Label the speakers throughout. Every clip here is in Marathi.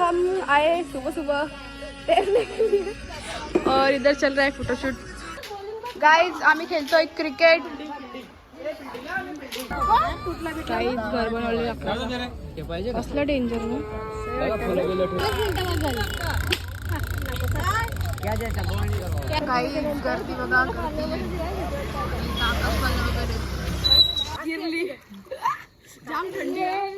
Speaker 1: हम आए सुबह सुबह तैरने के लिए और इधर चल रहा है फोटोशूट। गाइज आम्ही खेळतोय क्रिकेट। गाइज घर बनवले असलं डेंजर काही गर्दी बघा गिरली जाम थंडी आहे।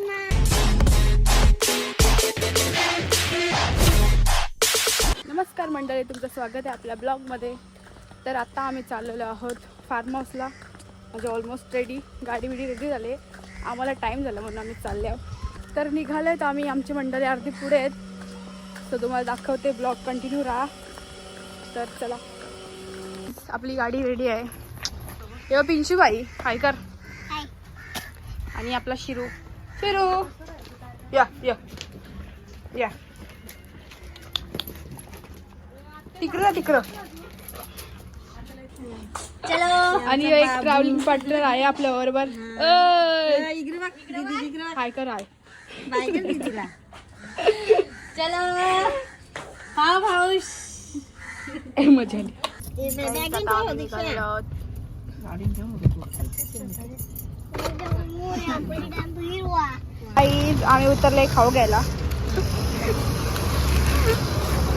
Speaker 1: नमस्कार मंडळी, तुमचं स्वागत आहे आपल्या ब्लॉगमध्ये। तर आता आम्ही चाललेलो आहोत फार्म हाऊसला। म्हणजे ऑलमोस्ट रेडी, गाडी बिडी रेडी झाली, आम्हाला टाईम झाला म्हणून आम्ही चालले आहोत। तर निघाले तर आम्ही, आमची मंडळी अर्धी पुढे आहेत, तर तुम्हाला दाखवते, ब्लॉग कंटिन्यू राहा। तर चला, आपली गाडी रेडी आहे। तेव्हा पिंशू बाई हाय कर, आणि आपला शिरू या या या तिकडं चलो। आणि एक ट्रॅव्हलिंग पार्टनर आहे आपल्या बरोबर, हाय कर हाय
Speaker 2: चलो हा भाऊस
Speaker 1: मजा आम्ही उतरले खाऊ घ्यायला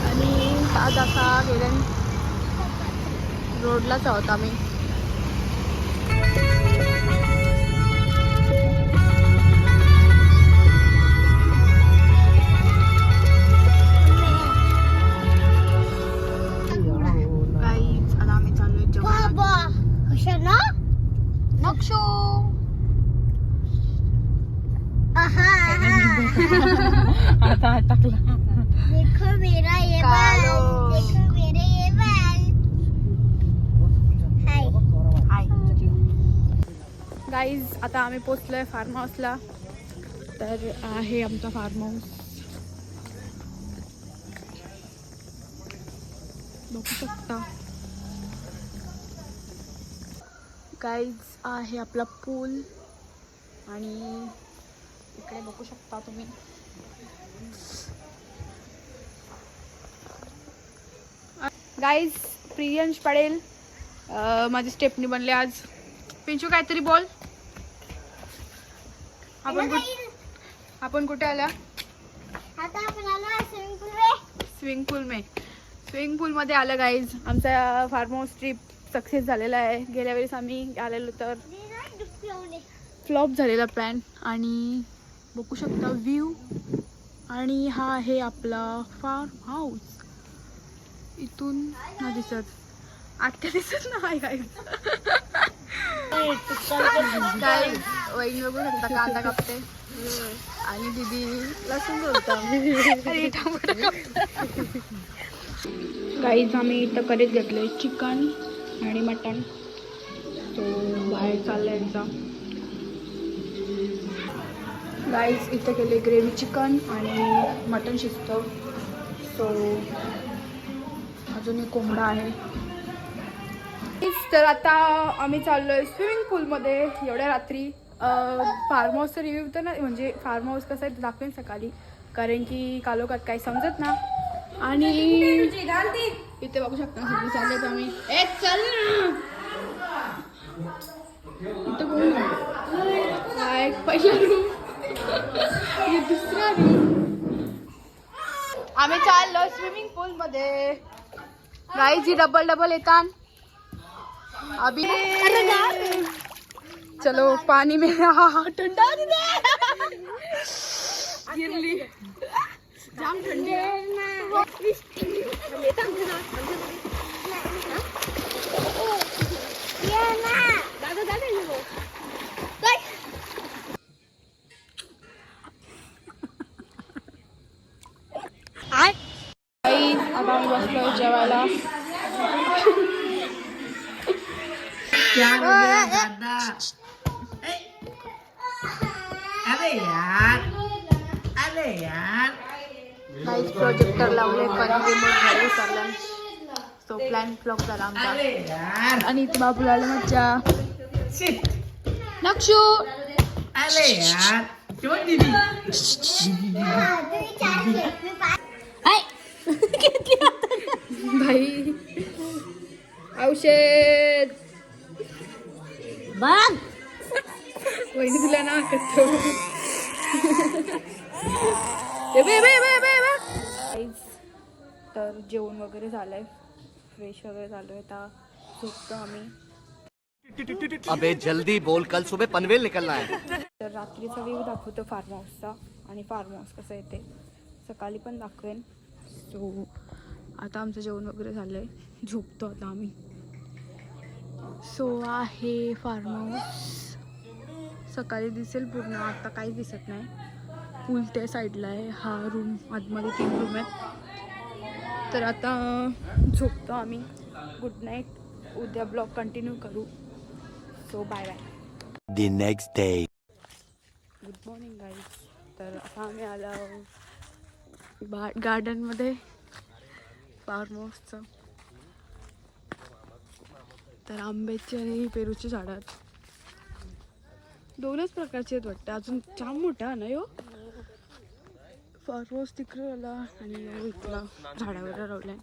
Speaker 1: आणि आज आता गेले रोडलाच आहोत आम्ही। आता आम्ही चाललोय नक्षू आता टाकला।
Speaker 2: देखो मेरा ये बाल, देखो मेरे ये बाल। हाय
Speaker 1: हाय गाईज, आता आम्ही पोचलोय फार्म हाऊसला। तर आहे आमचा फार्म हाऊस, बघू शकता गाईज। आहे आपला पूल, आणि इकडे बघू शकता तुम्ही गाईज। प्रियंश पडेल माझी स्टेपनी बनले आज। पिंचू काहीतरी बोल। आपण कुठे आल्या?
Speaker 2: आता आपण आलो स्विमिंग पूल में।
Speaker 1: स्विमिंग पूल मध्ये आलं गाईज। आमचा फार्म हाऊस ट्रिप सक्सेस झालेला आहे। गेल्या वेळेस आम्ही आलेलो तर फ्लॉप झालेला प्लॅन, आणि बघू शकता व्ह्यू। आणि हा आहे आपला फार्म हाऊस। इथून नाही दिसत, आत्या दिसत नाही गाईज। वहिनी बघू शकता कांदा कापते, आणि दीदी लसूण बोलता गाईज। आम्ही इथं करीत घेतले चिकन आणि मटण, तो बाहेर चाललाय एकदा गाईज। इथं केले ग्रेव्ही चिकन आणि मटण शिजतं, सो अजून एक कोंबडा आहे। तर आता आम्ही चाललोय स्विमिंग पूलमध्ये एवढ्या रात्री। फार्म हाऊसचा रिव्ह्यू तर नाही, म्हणजे फार्म हाऊस कसं आहे दाखवेन सकाळी, कारण की कालोखात काही समजत ना। आणि इथे बघू शकता सगळे चाललेत आम्ही। चल इथं कोण आहे? पहिला रूम, दुसरा रूम। आम्ही चाललो स्विमिंग पूल मध्ये गाईज। ही डबल येतात अभी। चलो पानी में ठंडा गिरली जाम ठंडी आता आम्ही बसलो जेवायला। प्रोजेक्टर लावले, सो प्लॅन फ्लॉप झाला आमचा। आणि इथे बाबूला मज्जा। नक्षू अरे यार क्यों दीदी शेत.
Speaker 2: बघ
Speaker 1: वहिनी तुला ना करतो. तर जेवण वगैरे झालंय, फ्रेश वगैरे झालोय, आता झोपतो आम्ही.
Speaker 3: अबे जल्दी बोल, कल सुबह पनवेल निकलना है.
Speaker 1: तर रात्रीचा व्ह्यू दाखवतो फार्म हाऊसचा, आणि फार्म हाऊस कसं येते सकाळी पण दाखवेन. सो आता आमचं जेवण वगैरे झालं आहे, झोपतो आता आम्ही. सो आहे फार्म हाऊस, सकाळी दिसेल पूर्ण, आता काहीच दिसत नाही. पूल त्या साईडला आहे, हा रूम आतमध्ये 3 रूम आहेत. तर आता झोपतो आम्ही. Good night. उद्या ब्लॉग कंटिन्यू करू. So bye bye.
Speaker 3: The next day.
Speaker 1: Good morning guys. तर आता आम्ही आलो गार्डनमध्ये फार्म हाऊसचं. तर आंब्याची आणि पेरूची झाडं आहेत, 2च प्रकारचे आहेत वाटतं. अजून जाम मोठा नाही हो फार्म हाऊस. तिकडे आला आणि इथला झाडावर रवलाय.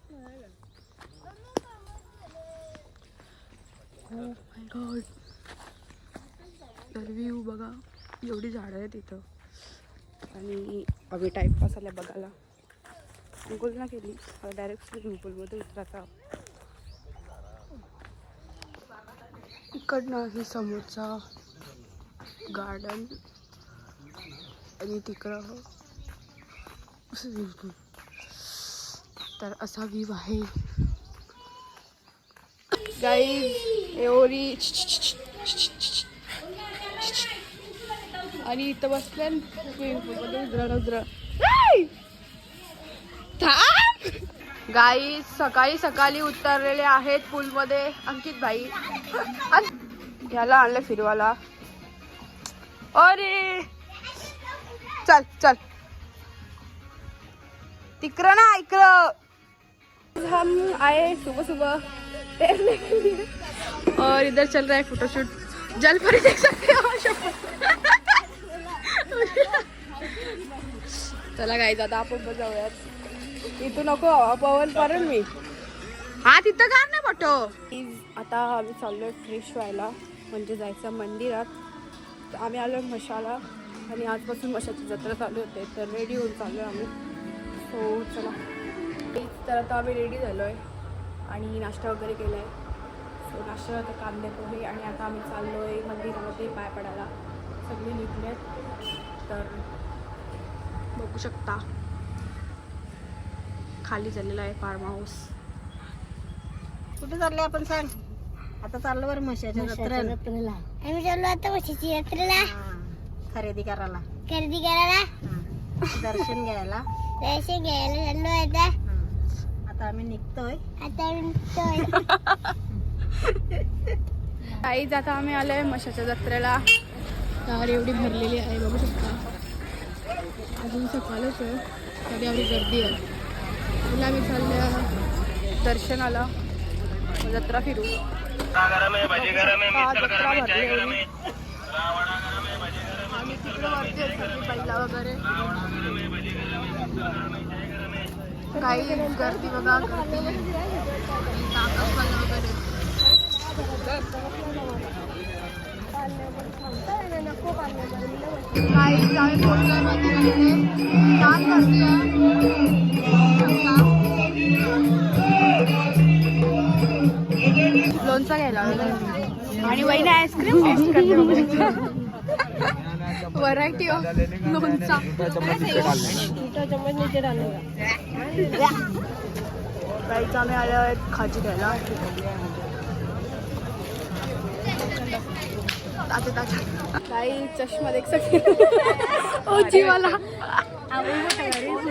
Speaker 1: हो माय गॉड. तर व्ह्यू बघा, एवढी झाडं आहेत इथं. आणि आम्ही टाईमपास आल्या बघायला. अंघोळ ना केली, डायरेक्ट स्विमिंग पूलमध्ये उतरायचा. इकडनं आहे समोरचा गार्डन आणि तिकडं स्विमिंग पूल. तर असा व्ह्यू आहे गाईज. एवढी आणि इथं बसल्या स्विमिंग पूलमध्ये उजरा गाई सकाळी उतरलेले आहेत पूलमध्ये. अंकित भाई याला आणलं फिरवाला. अरे चल चल तिकडं ना इकडं. हम आए सुबह सुबह तैरने के लिए और इधर चल रहा है फोटोशूट. जल पर ही देख सकते हो. चला गाईज आता आपण पण जाऊयात. इथून नको पवन पडेल मी. हा तिथं का नाही फोटो. आता आम्ही चाललोय फ्रेश व्हायला, म्हणजे जायचं मंदिरात. तर आम्ही आलो मशाला, आणि आजपासून मशाची जत्रा चालू होते, तर रेडी होऊन चाललो आम्ही. सो चला. तर आता आम्ही रेडी झालो आहे आणि नाश्ता वगैरे केला आहे. सो नाश्ता आता कांदे पोहे, आणि आता आम्ही चाललो आहे मंदिरामध्ये पाय पडायला. सगळे निघले तर बघू शकता. खाली झालेला आहे फार्म हाऊस.
Speaker 2: कुठे चालले आपण सांग. आता चाललो बरं म्हशीच्या जत्रेला. आम्ही चाललो आता म्हशीची जत्रेला खरेदी करायला. दर्शन घ्यायला चाललो आता. आता आम्ही निघतोय.
Speaker 1: काहीच आता आम्ही आलोय म्हशीच्या जत्रेला. कार एवढी भरलेली आहे बघू शकता. अजून सकाळच आहे तरी एवढी गर्दी आहे. तुला आम्ही चालल्या दर्शनाला, जत्रा फिरू. जत्रा भरली आणि तिकडे वरती असतात पहिला वगैरे काही गर्दी बघा. वगैरे काही आम्ही पोहोचलोय मंदिरामध्ये. छान गर्दी आहे. लोणचा घ्यायला आणि वहिनी आईस्क्रीम टेस्ट करते. व्हरायटी ऑफ लोणचा. काहीच आम्ही आलो आहेत खाजी घ्यायला. काही चष्मा देख सकते ओ जीवाला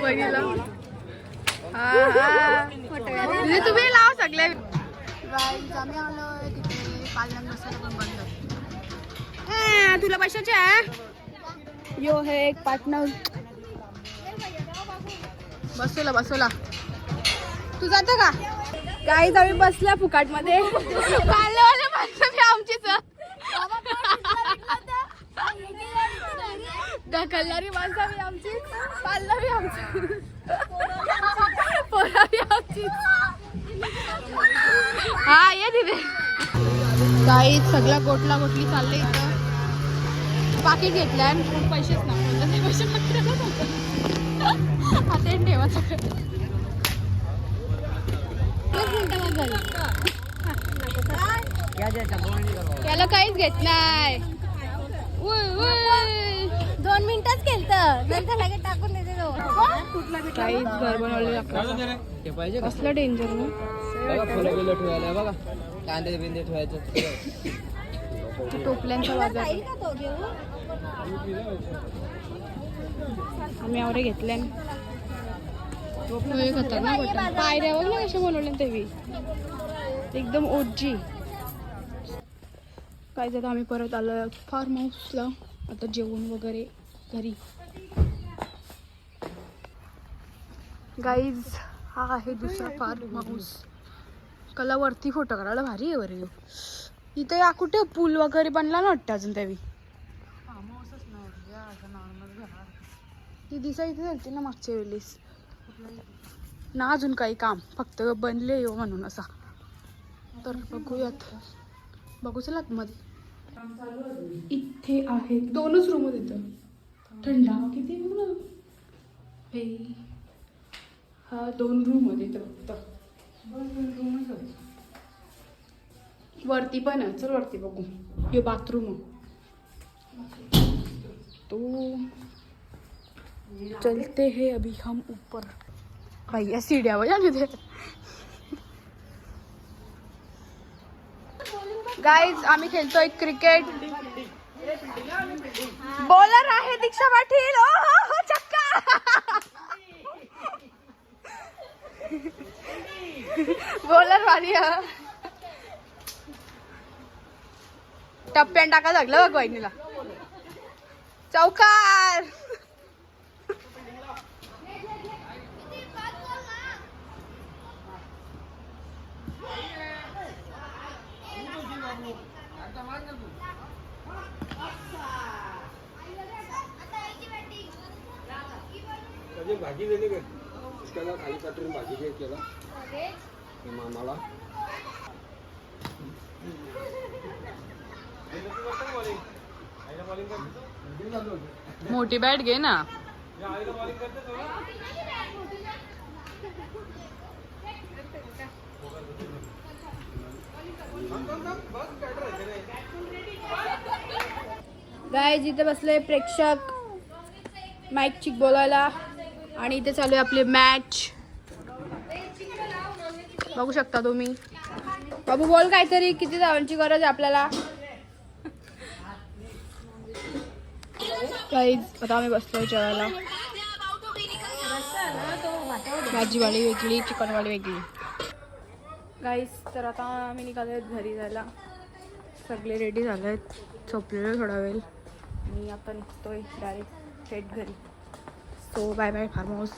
Speaker 1: बघितला. म्हणजे तुम्ही लाव सगळे. आम्ही आलोय तिथे पालक मसाला पण बंद. तुला पैशाचे आहे. यो हे एक पार्टनर बसवला. तू जातो का. काहीच आम्ही बसल्या फुकाट मध्ये. पालवाले माणसं आमचीच ढकलणारी माणसं बी आमची, पालला बी आमची, पोरा बी आमची. हा ये तिथे काही सगळा गोटला गोटली चालले इथं. पाकिट घेतलं आणि पैसेच ना ते पैसे आता ठेवा सगळं. त्याला काहीच घेत नाही.
Speaker 2: 2 मिनिटच केलतं नंतर लगेच टाकून देते तो.
Speaker 1: काहीच घर बनवले कसलं डेंजर ना.
Speaker 3: बघा कांदे बिंदे ठेवायचं.
Speaker 1: टोपल्यांचा बाजार आम्ही आवरे घेतल्या. पायऱ्या बघ ना कशा बनवल्या तेवी एकदम ओजी. काय जात आम्ही परत आलो फार्म हाऊसला. आता जेवण वगैरे घरी. गाईज हा आहे दुसरा फार्म हाऊस. कला वरती फोटो करायला भारी आहे वर. इथे या कुठे पूल वगैरे बनला ना वाटतं अजून त्यावी. ती दिसायची होती ना मागच्या वेळेस ना. अजून काही काम फक्त बनले हो म्हणून असा. तर बघूयात. बघू चला आतमध्ये. इथे आहे 2च रूम इथं. थंडा किती बघ ना. हे हा 2 रूम आहेत इथं फक्त. 2 रूमच आहेत. वरती पण आहे. चल वरती बघू. हे बाथरूम तो चलते हैं अभी हम ऊपर. भैया सीढ़ियावर जाने दे. गाइज आम्ही खेळतोय क्रिकेट. बॉलर आहे दीक्षा पाटील. ओ हो छक्का. बॉलर वाली टप्प्यान टाका लागलं बघ वहिनीला. चौकार.
Speaker 4: भाजी दिली का त्याला खाली काटून भाजी घे केला मामाला.
Speaker 1: मोठी बॅट घे ना. गाय जिथे बसले प्रेक्षक माईक चिक बोलायला. आणि इथे चालू आहे आपली मॅच. बघू शकता तुम्ही. बाबू बोल काहीतरी. किती धावांची गरज आहे आपल्याला. गाईज आता आम्ही बसलोय जेवायला. भाजीवाली वेगळी चिकनवाली वेगळी. गाईज तर आता आम्ही निघालो घरी जायला. सगळे रेडी झाले आहेत. झोपलेलो थोडा वेळ. मी आता निघतोय डायरेक्ट थेट घरी. So bye bye farm house.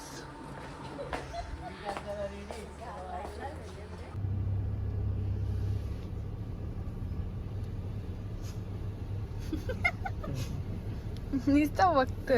Speaker 1: नुसतं बघत.